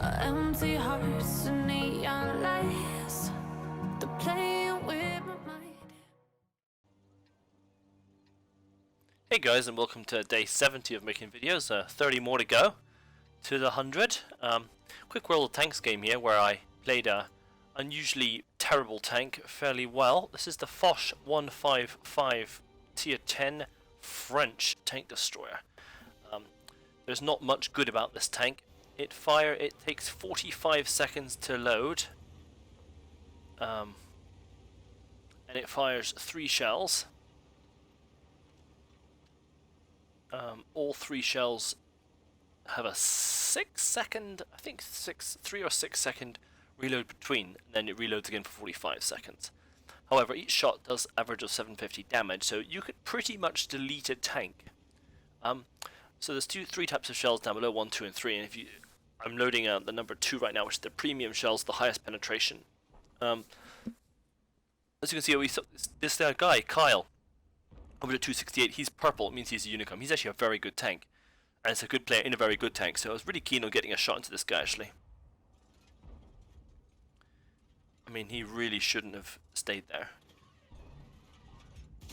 Empty hearts and neon lights. They're playing with my mind. Hey guys, and welcome to day 70 of making videos. 30 more to go to the 100. Quick World of Tanks game here where I played a unusually terrible tank fairly well. This is the Foch 155 tier 10 French tank destroyer. There's not much good about this tank. It takes 45 seconds to load, and it fires 3 shells. All 3 shells have a 6-second, I think 3 or 6 second reload between, and then it reloads again for 45 seconds. However, each shot does average of 750 damage, so you could pretty much delete a tank. So there's 3 types of shells down below, 1, 2, and 3, and I'm loading the number 2 right now, which is the premium shells, the highest penetration. As you can see, this guy, Kyle, over at 268, he's purple, it means he's a Unicum. He's actually a very good tank, and it's a good player in a very good tank, so I was really keen on getting a shot into this guy, actually. I mean, he really shouldn't have stayed there.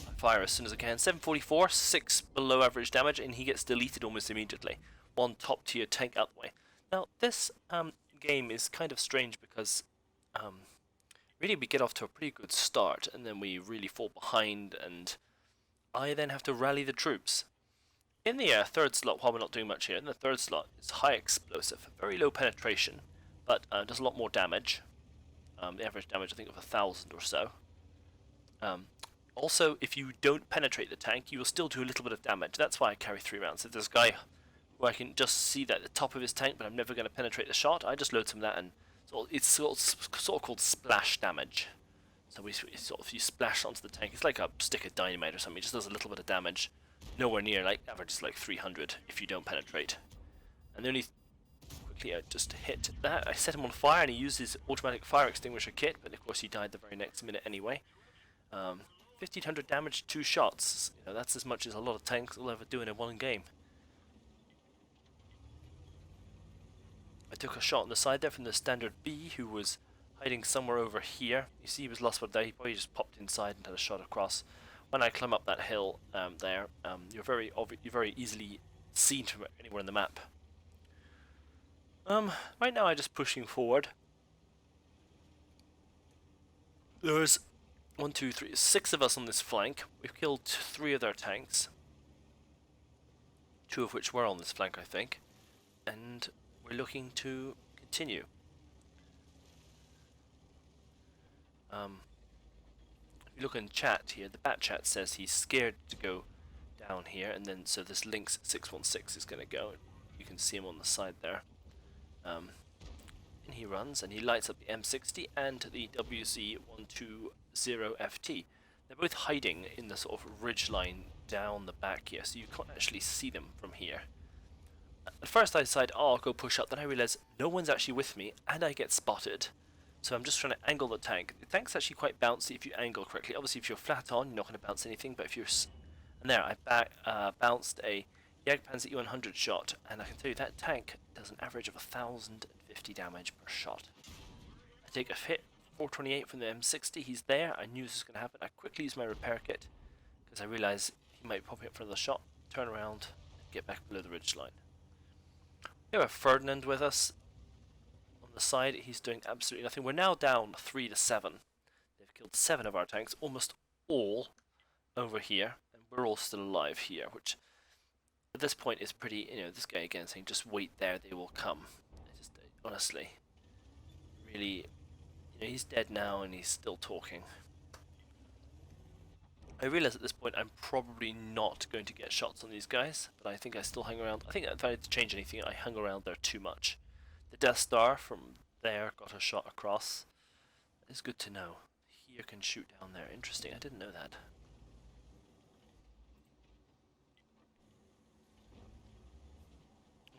I fire as soon as I can. 744, 6 below average damage, and he gets deleted almost immediately. 1 top tier tank out the way. Now, this game is kind of strange because really we get off to a pretty good start, and then we really fall behind, and I then have to rally the troops. In the third slot, while we're not doing much here, in the third slot, it's high explosive, very low penetration, but does a lot more damage. The average damage, I think, of 1,000 or so. Also, if you don't penetrate the tank, you will still do a little bit of damage. That's why I carry 3 rounds. If there's a guy who I can just see that at the top of his tank, but I'm never going to penetrate the shot, I just load some of that, and it's sort of called splash damage. So you splash onto the tank. It's like a stick of dynamite or something. It just does a little bit of damage. Nowhere near, like, average is like 300 if you don't penetrate. And the only quickly I just hit that. I set him on fire, and he used his automatic fire extinguisher kit, but of course he died the very next minute anyway. 1,500 damage, 2 shots. You know, that's as much as a lot of tanks will ever do in one game. I took a shot on the side there from the standard B, who was hiding somewhere over here. You see he was lost for the day. He probably just popped inside and had a shot across. When I climb up that hill you're very easily seen from anywhere on the map. Right now I'm just pushing forward. There's 1, 2, 3, 6 of us on this flank. We've killed 3 of their tanks, 2 of which were on this flank, I think, and we're looking to continue. If you look in chat here, the bat chat says he's scared to go down here, and then so this Lynx 616 is going to go. You can see him on the side there. And he runs, and he lights up the M60 and the WZ120FT. They're both hiding in the sort of ridge line down the back here, so you can't actually see them from here. At first I decide, oh, I'll go push up, then I realise no one's actually with me, and I get spotted. So I'm just trying to angle the tank. The tank's actually quite bouncy if you angle correctly. Obviously if you're flat on, you're not going to bounce anything, but if you're... And there, I bounced a Jagdpanzer E100 shot, and I can tell you that tank does an average of 1,050 damage per shot. I take a hit, 428 from the M60, he's there, I knew this was going to happen. I quickly use my repair kit, because I realise he might pop up for another shot, turn around, and get back below the ridge line. We have a Ferdinand with us. On the side, he's doing absolutely nothing. We're now down 3 to 7. They've killed 7 of our tanks, almost all over here, and we're all still alive here, which at this point is pretty, you know, this guy again saying just wait there, they will come. Honestly, really, you know, he's dead now and he's still talking. I realise at this point I'm probably not going to get shots on these guys, but I think I still hang around. I think if I had to change anything, I hung around there too much. The Death Star from there got a shot across. It's good to know. Here can shoot down there. Interesting, I didn't know that.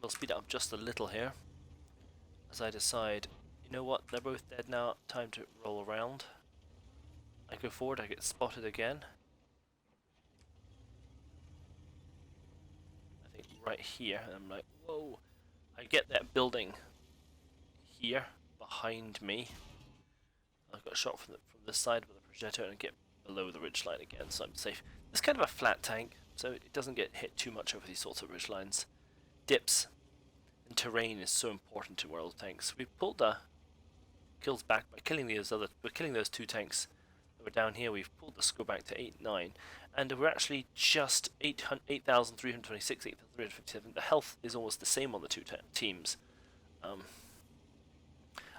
We'll speed up just a little here as I decide, you know what, they're both dead now, time to roll around. I go forward, I get spotted again. I think right here, and I'm like, whoa. I get that building here behind me. I got a shot from this side with a projectile and get below the ridgeline again, so I'm safe. It's kind of a flat tank, so it doesn't get hit too much over these sorts of ridgelines. Dips and terrain is so important to world tanks. We pulled the kills back by killing those two tanks that were down here. We've pulled the score back to 8-9, and we're actually just 8,326, 8,357. The health is almost the same on the two teams.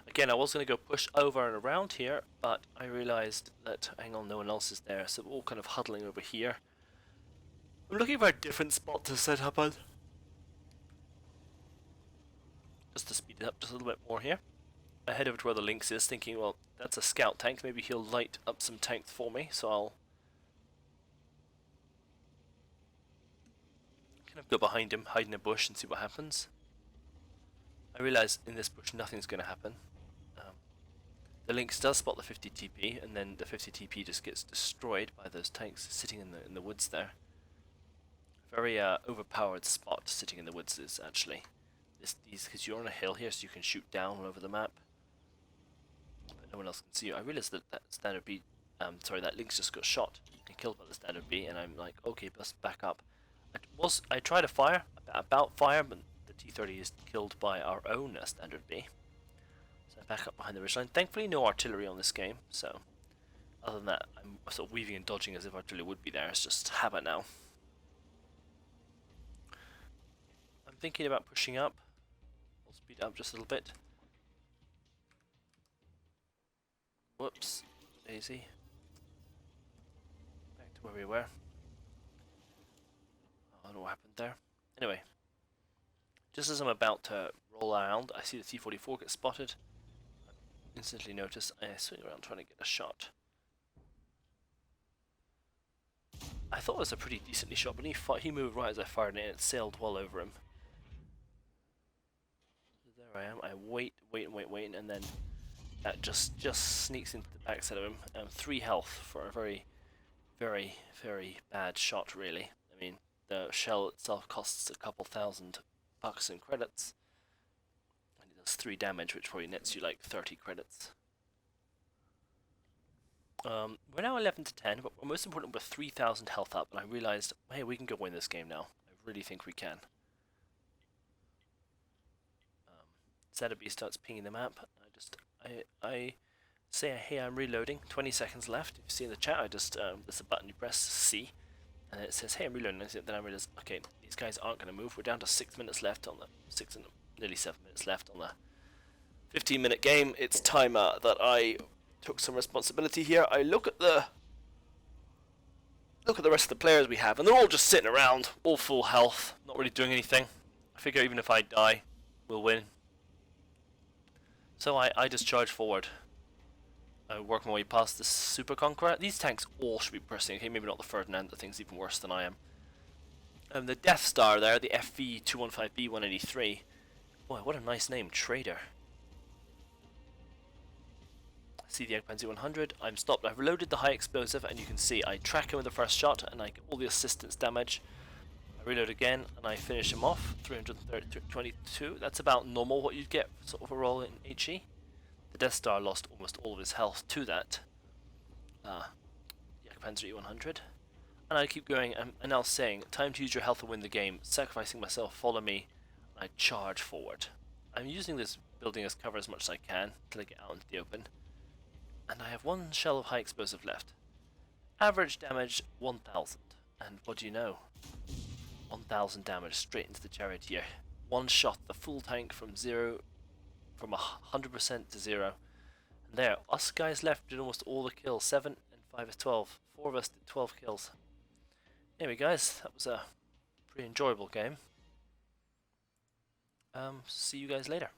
Again, I was going to go push over and around here, but I realized that, hang on, no one else is there, so we're all kind of huddling over here. I'm looking for a different spot to set up on. Just to speed it up just a little bit more here. I head over to where the Lynx is, thinking, well, that's a scout tank, maybe he'll light up some tanks for me, so I'll kind of go behind him, hide in a bush and see what happens. I realize in this bush nothing's going to happen. The Lynx does spot the 50 TP, and then the 50 TP just gets destroyed by those tanks sitting in the woods there. Very overpowered spot sitting in the woods is actually. Because you're on a hill here, so you can shoot down all over the map. But no one else can see you. I realized that standard B, that Lynx just got shot and killed by the standard B, and I'm like, okay, let's back up. I tried to fire, but the T-30 is killed by our own standard B. So I back up behind the ridgeline. Thankfully no artillery on this game, so other than that I'm sort of weaving and dodging as if artillery would be there. It's just habit now. I'm thinking about pushing up. We'll speed up just a little bit. Whoops, Daisy. Back to where we were. I don't know what happened there. Anyway, just as I'm about to roll around, I see the T-44 get spotted. I instantly notice I swing around trying to get a shot. I thought it was a pretty decently shot, but he moved right as I fired it and it sailed well over him. So there I am. I wait, and then that just sneaks into the backside of him. 3 health for a very, very, very bad shot, really. I mean, the shell itself costs a couple $1,000 in credits, and it does 3 damage, which probably nets you like 30 credits. We're now 11-10, but most important, we're 3,000 health up, and I realized, hey, we can go win this game now. I really think we can. Zeta-B starts pinging the map. I say, hey, I'm reloading. 20 seconds left. If you see in the chat, there's a button you press C, and it says, hey, I'm reloading. Then I realize, okay, these guys aren't going to move. We're down to 6 minutes left on the nearly 7 minutes left on the 15-minute game. It's time that I took some responsibility here. I look at the rest of the players we have, and they're all just sitting around, all full health, not really doing anything. I figure even if I die, we'll win. So I just charge forward. I work my way past the Super Conqueror. These tanks all should be bursting. Okay, maybe not the Ferdinand, the thing's even worse than I am. The Death Star there, the FV-215B-183. Boy, what a nice name, Trader. See the Jagdpanzer 100. I'm stopped. I've reloaded the high explosive, and you can see I track him with the first shot, and I get all the assistance damage. I reload again, and I finish him off. 322. That's about normal what you'd get sort of a roll in HE. The Death Star lost almost all of his health to that Jagdpanzer E100. And I keep going, and now saying, time to use your health to win the game. Sacrificing myself, follow me, and I charge forward. I'm using this building as cover as much as I can until I get out into the open. And I have 1 shell of high explosive left. Average damage 1,000. And what do you know? 1,000 damage straight into the charioteer. 1 shot, the full tank from 100% to 0. And there, us guys left did almost all the kills. 7 and 5 is 12. 4 of us did 12 kills. Anyway guys, that was a pretty enjoyable game. See you guys later.